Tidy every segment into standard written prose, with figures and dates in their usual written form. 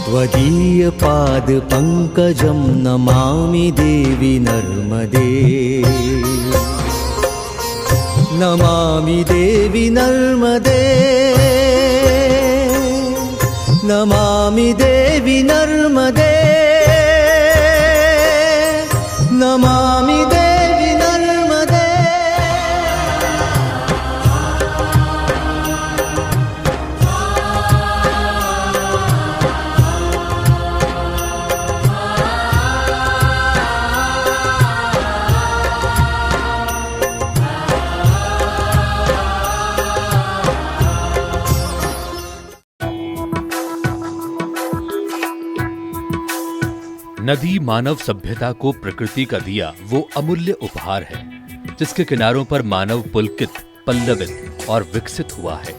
त्वदीय पाद पंकजं नमामि देवी नर्मदे। नमामि देवी नर्मदे, नमामि देवी नर्मदे, नमामि देवी नर्मदे। नदी मानव सभ्यता को प्रकृति का दिया वो अमूल्य उपहार है जिसके किनारों पर मानव पुलकित, पल्लवित और विकसित हुआ है।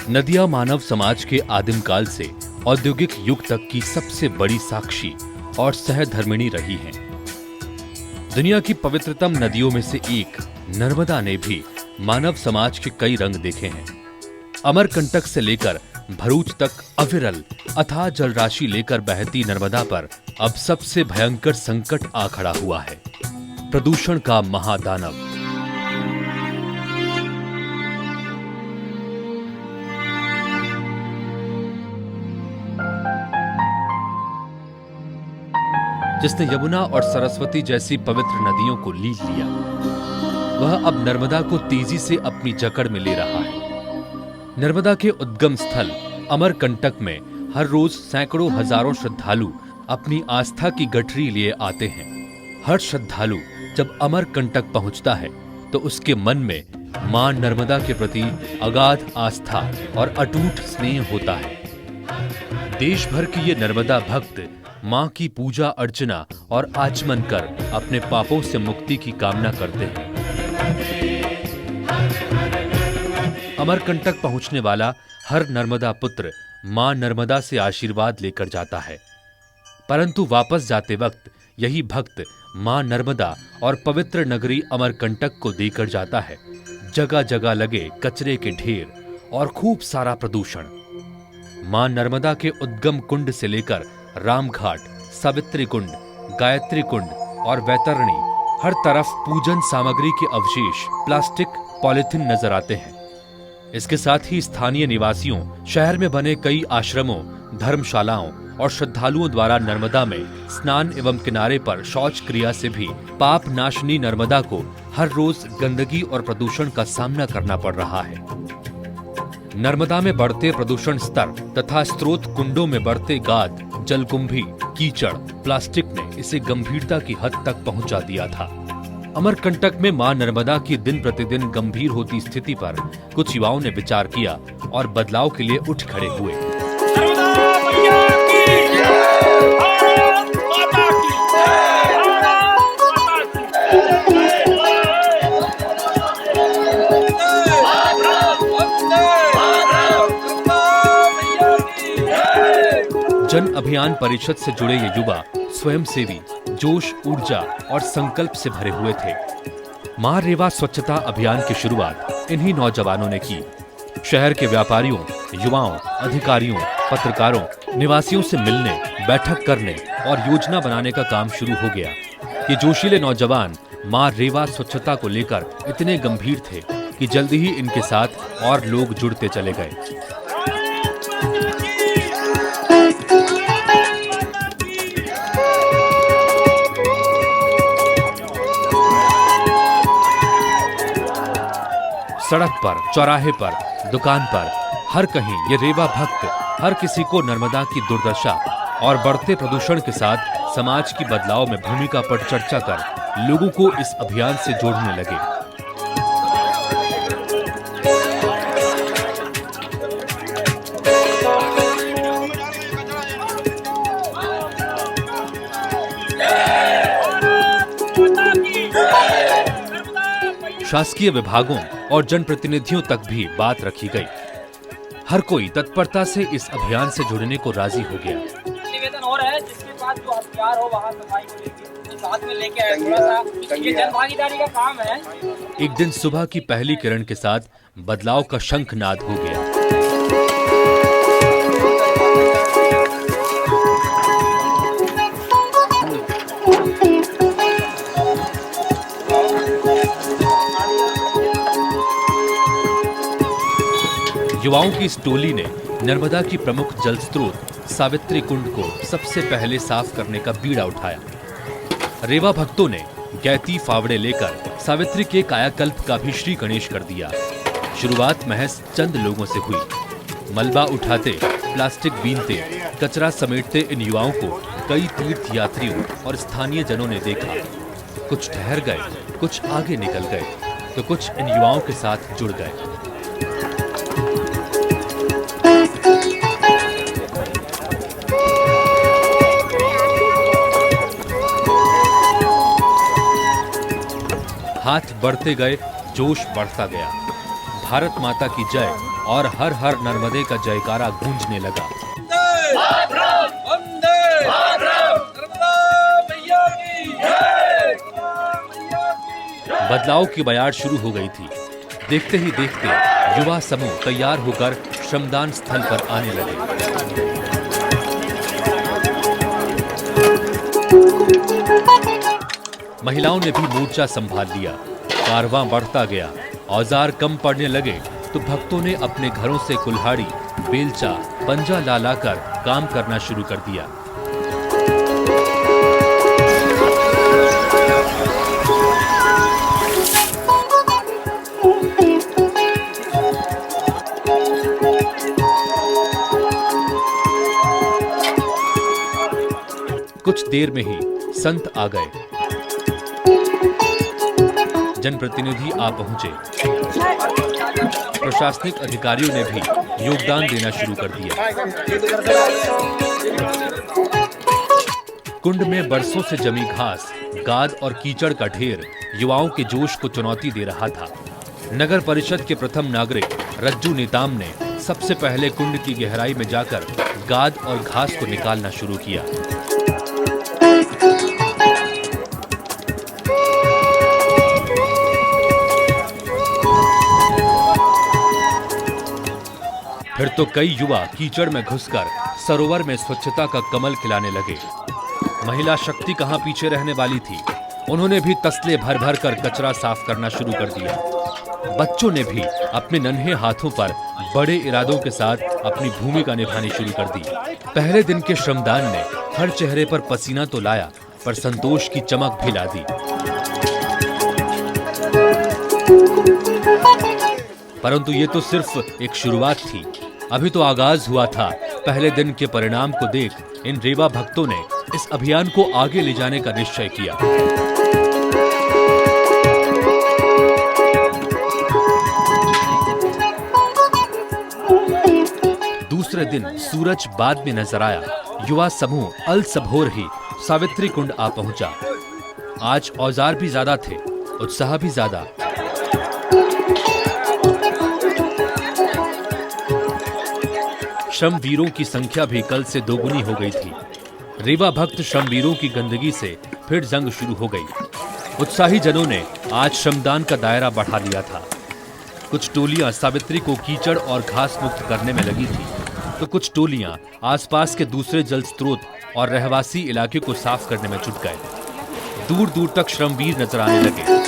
नदियां मानव समाज के आदिम काल से औद्योगिक युग तक की सबसे बड़ी साक्षी और सहधर्मिणी रही हैं। दुनिया की पवित्रतम नदियों में से एक नर्मदा ने भी मानव समाज के कई रंग देखे हैं। अमरकंटक से लेकर भरूच तक अविरल अथाह जलराशि लेकर बहती नर्मदा पर अब सबसे भयंकर संकट आ खड़ा हुआ है, प्रदूषण का महादानव। जिसने यमुना और सरस्वती जैसी पवित्र नदियों को लील लिया, वह अब नर्मदा को तेजी से अपनी जकड़ में ले रहा है। नर्मदा के उद्गम स्थल अमरकंटक में हर रोज सैकड़ों हजारों श्रद्धालु अपनी आस्था की गठरी लिए आते हैं। हर श्रद्धालु जब अमरकंटक पहुंचता है तो उसके मन में मां नर्मदा के प्रति अगाध आस्था और अटूट स्नेह होता है। देश भर के ये नर्मदा भक्त मां की पूजा अर्चना और आचमन कर अपने पापों से मुक्ति की कामना करते हैं। अमरकंटक पहुंचने वाला हर नर्मदा पुत्र मां नर्मदा से आशीर्वाद लेकर जाता है, परंतु वापस जाते वक्त यही भक्त मां नर्मदा और पवित्र नगरी अमरकंटक को देकर जाता है जगह जगह लगे कचरे के ढेर और खूब सारा प्रदूषण। मां नर्मदा के उद्गम कुंड से लेकर रामघाट, सावित्री कुंड, गायत्री कुंड और वैतरणी, हर तरफ पूजन सामग्री के अवशेष, प्लास्टिक, पॉलिथीन नजर आते हैं। इसके साथ ही स्थानीय निवासियों, शहर में बने कई आश्रमों, धर्मशालाओं और श्रद्धालुओं द्वारा नर्मदा में स्नान एवं किनारे पर शौच क्रिया से भी पाप नाशनी नर्मदा को हर रोज गंदगी और प्रदूषण का सामना करना पड़ रहा है। नर्मदा में बढ़ते प्रदूषण स्तर तथा स्रोत कुंडों में बढ़ते गाद, जलकुंभी, कीचड़, प्लास्टिक ने इसे गंभीरता की हद तक पहुंचा दिया था। अमरकंटक में मां नर्मदा की दिन प्रतिदिन गंभीर होती स्थिति पर कुछ युवाओं ने विचार किया और बदलाव के लिए उठ खड़े हुए। जन अभियान परिषद से जुड़े ये युवा स्वयंसेवी, जोश, ऊर्जा और संकल्प से भरे हुए थे। मां रेवा स्वच्छता अभियान की शुरुआत इन्हीं नौजवानों ने की। शहर के व्यापारियों, युवाओं, अधिकारियों, पत्रकारों, निवासियों से मिलने, बैठक करने और योजना बनाने का काम शुरू हो गया। ये जोशीले नौजवान मां रेवा स्वच्छता को लेकर इतने गंभीर थे कि जल्दी ही इनके साथ और लोग जुड़ते चले गए। सड़क पर, चौराहे पर, दुकान पर, हर कहीं ये रेवा भक्त हर किसी को नर्मदा की दुर्दशा और बढ़ते प्रदूषण के साथ समाज की बदलाव में भूमिका पर चर्चा कर लोगों को इस अभियान से जोड़ने लगे। शासकीय विभागों और जनप्रतिनिधियों तक भी बात रखी गई। हर कोई तत्परता से इस अभियान से जुड़ने को राजी हो गया। निवेदन हो रहा है जिसके पास जो हथियार हो वहाँ सफाई को लेकर साथ में लेके आए थोड़ा सा, ये जन भागीदारी का काम है। एक दिन सुबह की पहली किरण के साथ बदलाव का शंखनाद हो गया। युवाओं की इस टोली ने नर्मदा की प्रमुख जल स्रोत सावित्री कुंड को सबसे पहले साफ करने का बीड़ा उठाया। रेवा भक्तों ने गैती फावड़े लेकर सावित्री के कायाकल्प का भी श्री गणेश कर दिया। शुरुआत महज चंद लोगों से हुई। मलबा उठाते, प्लास्टिक बीनते, कचरा समेटते इन युवाओं को कई तीर्थ यात्रियों और स्थानीय जनों ने देखा। कुछ ठहर गए, कुछ आगे निकल गए, तो कुछ इन युवाओं के साथ जुड़ गए। हाथ बढ़ते गए, जोश बढ़ता गया। भारत माता की जय और हर हर नर्मदे का जयकारा गूंजने लगा। बदलाव की बयार शुरू हो गई थी। देखते ही देखते युवा समूह तैयार होकर श्रमदान स्थल पर आने लगे। महिलाओं ने भी मोर्चा संभाल लिया। कारवां बढ़ता गया। औजार कम पड़ने लगे तो भक्तों ने अपने घरों से कुल्हाड़ी, बेलचा, पंजा ला लाकर काम करना शुरू कर दिया। कुछ देर में ही संत आ गए। जनप्रतिनिधि आ पहुंचे। प्रशासनिक अधिकारियों ने भी योगदान देना शुरू कर दिया। कुंड में बरसों से जमी घास, गाद और कीचड़ का ढेर युवाओं के जोश को चुनौती दे रहा था। नगर परिषद के प्रथम नागरिक रज्जू नेताम ने सबसे पहले कुंड की गहराई में जाकर गाद और घास को निकालना शुरू किया। फिर तो कई युवा कीचड़ में घुसकर सरोवर में स्वच्छता का कमल खिलाने लगे। महिला शक्ति कहां पीछे रहने वाली थी। उन्होंने भी तसले भर भर कर कचरा साफ करना शुरू कर दिया। बच्चों ने भी अपने नन्हे हाथों पर बड़े इरादों के साथ अपनी भूमिका निभानी शुरू कर दी। पहले दिन के श्रमदान ने हर चेहरे पर पसीना तो लाया, पर संतोष की चमक भी ला दी। परंतु ये तो सिर्फ एक शुरुआत थी। अभी तो आगाज हुआ था। पहले दिन के परिणाम को देख इन रेवा भक्तों ने इस अभियान को आगे ले जाने का निश्चय किया। दूसरे दिन सूरज बाद में नजर आया। युवा समूह अल सबोर ही सावित्री कुंड आ पहुंचा। आज औजार भी ज्यादा थे, उत्साह भी ज्यादा। श्रमवीरों की संख्या भी कल से दोगुनी हो गई थी। रेवा भक्त श्रमवीरों की गंदगी से फिर जंग शुरू हो गई। उत्साही जनों ने आज श्रमदान का दायरा बढ़ा लिया था। कुछ टोलियां सावित्री को कीचड़ और घास मुक्त करने में लगी थी, तो कुछ टोलियां आसपास के दूसरे जल स्रोत और रहवासी इलाके को साफ करने में जुट गए। दूर दूर तक श्रमवीर नजर आने लगे।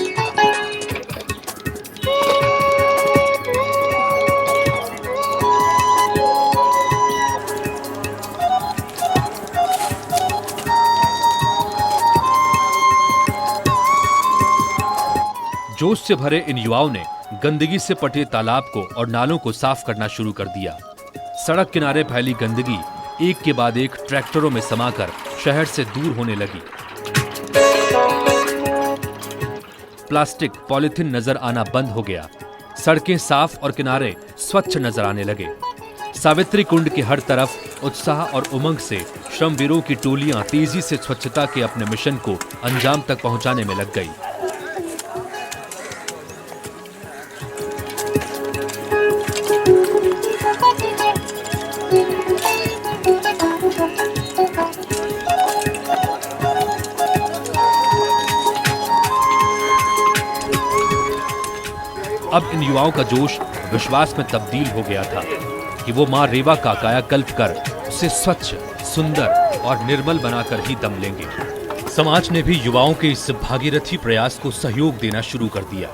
जोश से भरे इन युवाओं ने गंदगी से पटे तालाब को और नालों को साफ करना शुरू कर दिया। सड़क किनारे फैली गंदगी एक के बाद एक ट्रैक्टरों में समाकर शहर से दूर होने लगी। प्लास्टिक, पॉलिथीन नजर आना बंद हो गया। सड़कें साफ और किनारे स्वच्छ नजर आने लगे। सावित्री कुंड के हर तरफ उत्साह और उमंग से श्रमवीरों की टोलियां तेजी से स्वच्छता के अपने मिशन को अंजाम तक पहुंचाने में लग गई। अब इन युवाओं का जोश विश्वास में तब्दील हो गया था कि वो मां रेवा का कायाकल्प कर उसे स्वच्छ, सुंदर और निर्मल बनाकर ही दम लेंगे। समाज ने भी युवाओं के इस भागीरथी प्रयास को सहयोग देना शुरू कर दिया।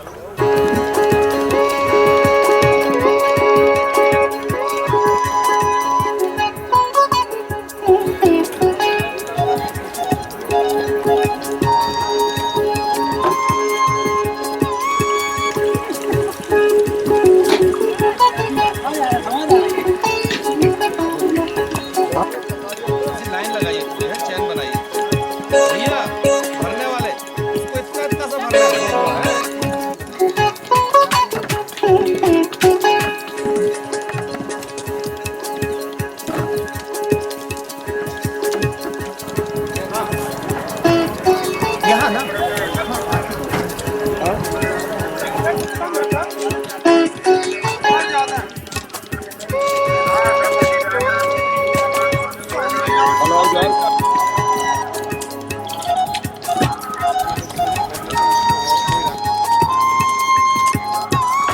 लाइन लगाइए, चैन बनाइए। भैया भरने वाले उसको इतना सा भरना है। यहाँ ना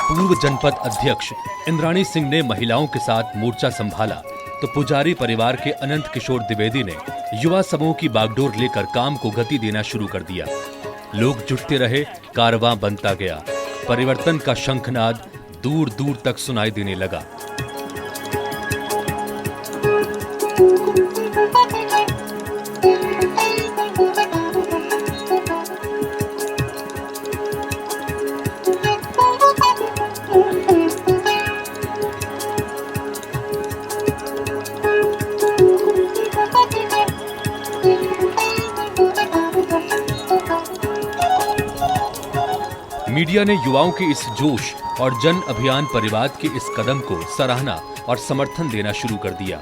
पूर्व जनपद अध्यक्ष इंद्राणी सिंह ने महिलाओं के साथ मोर्चा संभाला तो पुजारी परिवार के अनंत किशोर द्विवेदी ने युवा समूह की बागडोर लेकर काम को गति देना शुरू कर दिया। लोग जुटते रहे, कारवां बनता गया। परिवर्तन का शंखनाद दूर दूर तक सुनाई देने लगा। मीडिया ने युवाओं के इस जोश और जन अभियान परिवाद के इस कदम को सराहना और समर्थन देना शुरू कर दिया।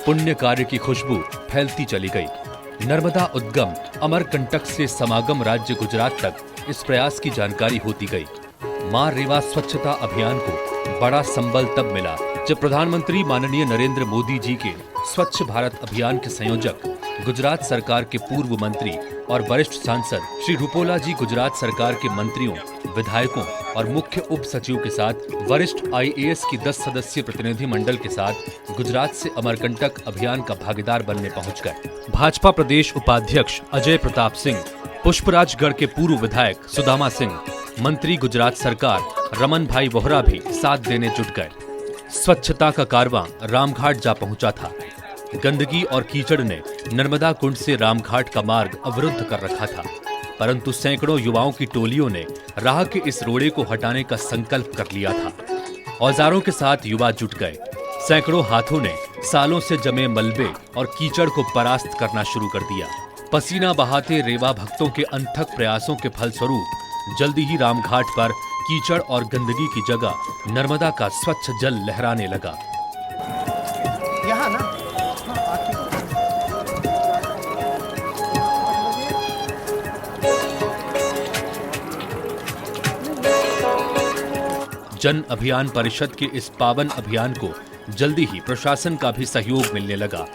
पुण्य कार्य की खुशबू फैलती चली गई। नर्मदा उद्गम अमरकंटक से समागम राज्य गुजरात तक इस प्रयास की जानकारी होती गई। मां रेवा स्वच्छता अभियान को बड़ा संबल तब मिला जब प्रधानमंत्री माननीय नरेंद्र मोदी जी के स्वच्छ भारत अभियान के संयोजक, गुजरात सरकार के पूर्व मंत्री और वरिष्ठ सांसद श्री रूपोला जी गुजरात सरकार के मंत्रियों, विधायकों और मुख्य उप सचिव के साथ वरिष्ठ IAS की 10 सदस्यीय प्रतिनिधि मंडल के साथ गुजरात से अमरकंटक अभियान का भागीदार बनने पहुंच गए। भाजपा प्रदेश उपाध्यक्ष अजय प्रताप सिंह, पुष्पराजगढ़ के पूर्व विधायक सुदामा सिंह, मंत्री गुजरात सरकार रमन भाई वोहरा भी साथ देने जुट गए। स्वच्छता का कारवां रामघाट जा पहुंचा था। गंदगी और कीचड़ ने नर्मदा कुंड से रामघाट का मार्ग अवरुद्ध कर रखा था, परंतु सैकड़ों युवाओं की टोलियों ने राह के इस रोड़े को हटाने का संकल्प कर लिया था। औजारों के साथ युवा जुट गए। सैकड़ों हाथों ने सालों से जमे मलबे और कीचड़ को परास्त करना शुरू कर दिया। पसीना बहाते रेवा भक्तों के अनथक प्रयासों के फलस्वरूप जल्दी ही रामघाट पर कीचड़ और गंदगी की जगह नर्मदा का स्वच्छ जल लहराने लगा। यहाँ ना जन अभियान परिषद के इस पावन अभियान को जल्दी ही प्रशासन का भी सहयोग मिलने लगा।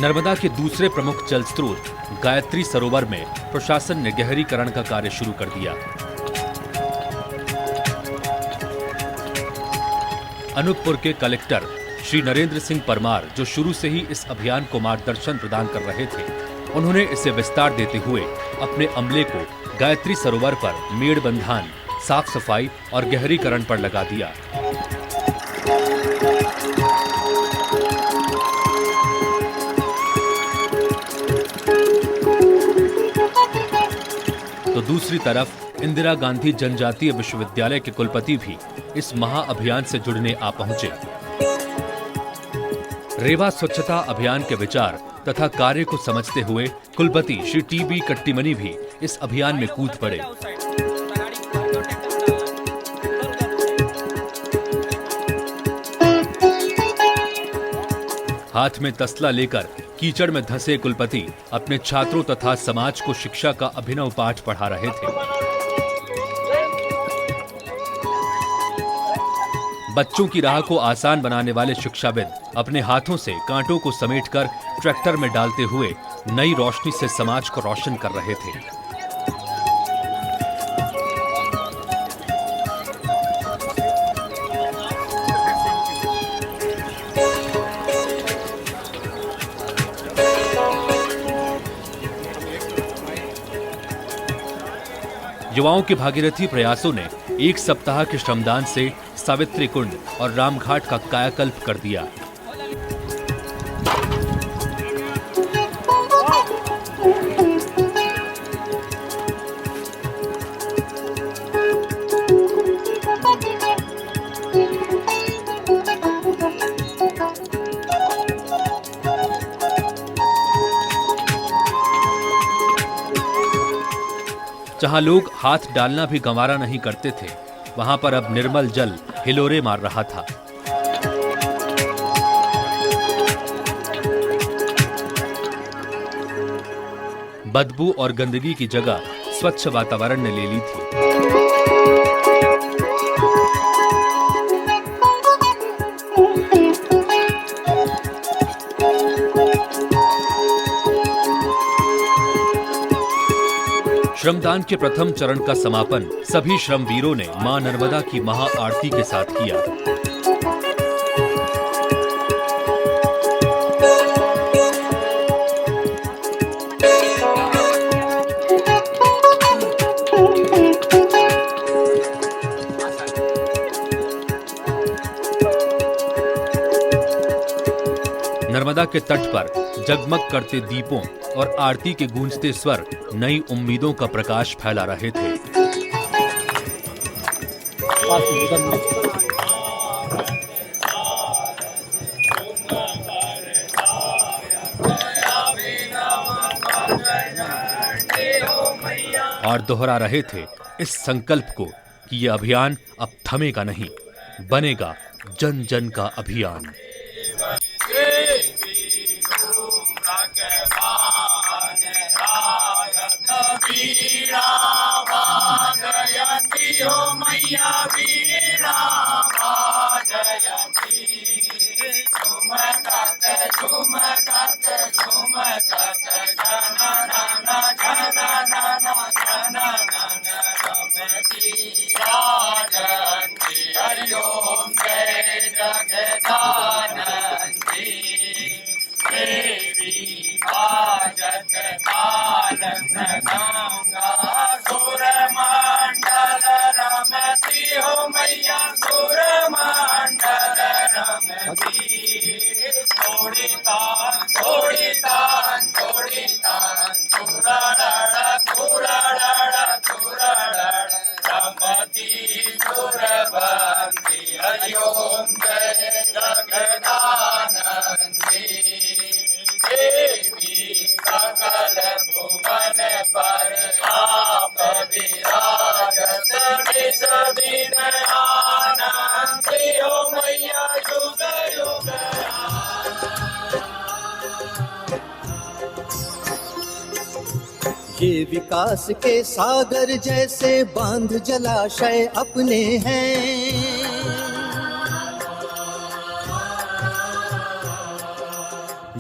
नर्मदा के दूसरे प्रमुख जल स्रोत गायत्री सरोवर में प्रशासन ने गहरीकरण का कार्य शुरू कर दिया। अनूपपुर के कलेक्टर श्री नरेंद्र सिंह परमार, जो शुरू से ही इस अभियान को मार्गदर्शन प्रदान कर रहे थे, उन्होंने इसे विस्तार देते हुए अपने अमले को गायत्री सरोवर पर मेड़ बंधान, साफ सफाई और गहरीकरण पर लगा दिया। तो दूसरी तरफ इंदिरा गांधी जनजातीय विश्वविद्यालय के कुलपति भी इस महाअभियान से जुड़ने आ पहुंचे। रेवा स्वच्छता अभियान के विचार तथा कार्य को समझते हुए कुलपति श्री TB कट्टीमनी भी इस अभियान में कूद पड़े। हाथ में तसला लेकर कीचड़ में धंसे कुलपति अपने छात्रों तथा समाज को शिक्षा का अभिनव पाठ पढ़ा रहे थे। बच्चों की राह को आसान बनाने वाले शिक्षाविद अपने हाथों से कांटों को समेटकर ट्रैक्टर में डालते हुए नई रोशनी से समाज को रोशन कर रहे थे। युवाओं के भागीरथी प्रयासों ने एक सप्ताह के श्रमदान से सावित्री कुंड और रामघाट का कायाकल्प कर दिया। जहां लोग हाथ डालना भी गंवारा नहीं करते थे, वहां पर अब निर्मल जल हिलोरे मार रहा था। बदबू और गंदगी की जगह स्वच्छ वातावरण ने ले ली थी। श्रमदान के प्रथम चरण का समापन सभी श्रमवीरों ने मां नर्मदा की महा आरती के साथ किया। नर्मदा के तट पर जगमग करते दीपों और आरती के गूंजते स्वर नई उम्मीदों का प्रकाश फैला रहे थे। और दोहरा रहे थे इस संकल्प को कि यह अभियान अब थमेगा नहीं, बनेगा जन जन का अभियान। ये विकास के सागर जैसे बांध जलाशय अपने हैं।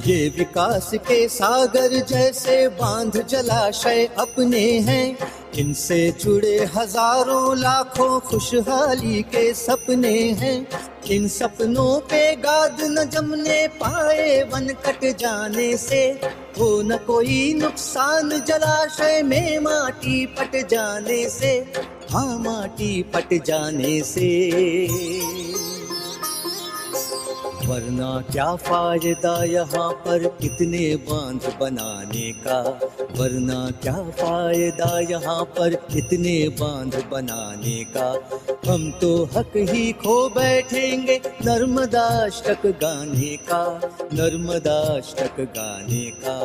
ये विकास के सागर जैसे बांध जलाशय अपने हैं। इनसे जुड़े हजारों लाखों खुशहाली के सपने हैं। इन सपनों पे गाद न जमने पाए वन कट जाने से, हो न कोई नुकसान जलाशय में माटी पट जाने से, हाँ माटी पट जाने से। वरना क्या फायदा यहाँ पर कितने बांध बनाने का, वरना क्या फायदा यहाँ पर कितने बांध बनाने का। हम तो हक ही खो बैठेंगे नर्मदाष्टक गाने का, नर्मदाष्टक गाने का।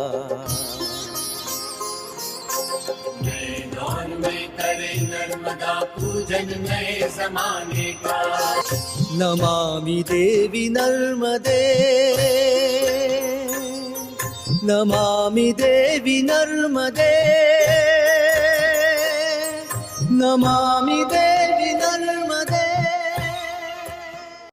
मैदान में करे नर्मदा पूजन नए जमाने का। नमामि देवी नर्मदे। नमामि देवी नर्मदे, नमामि देवी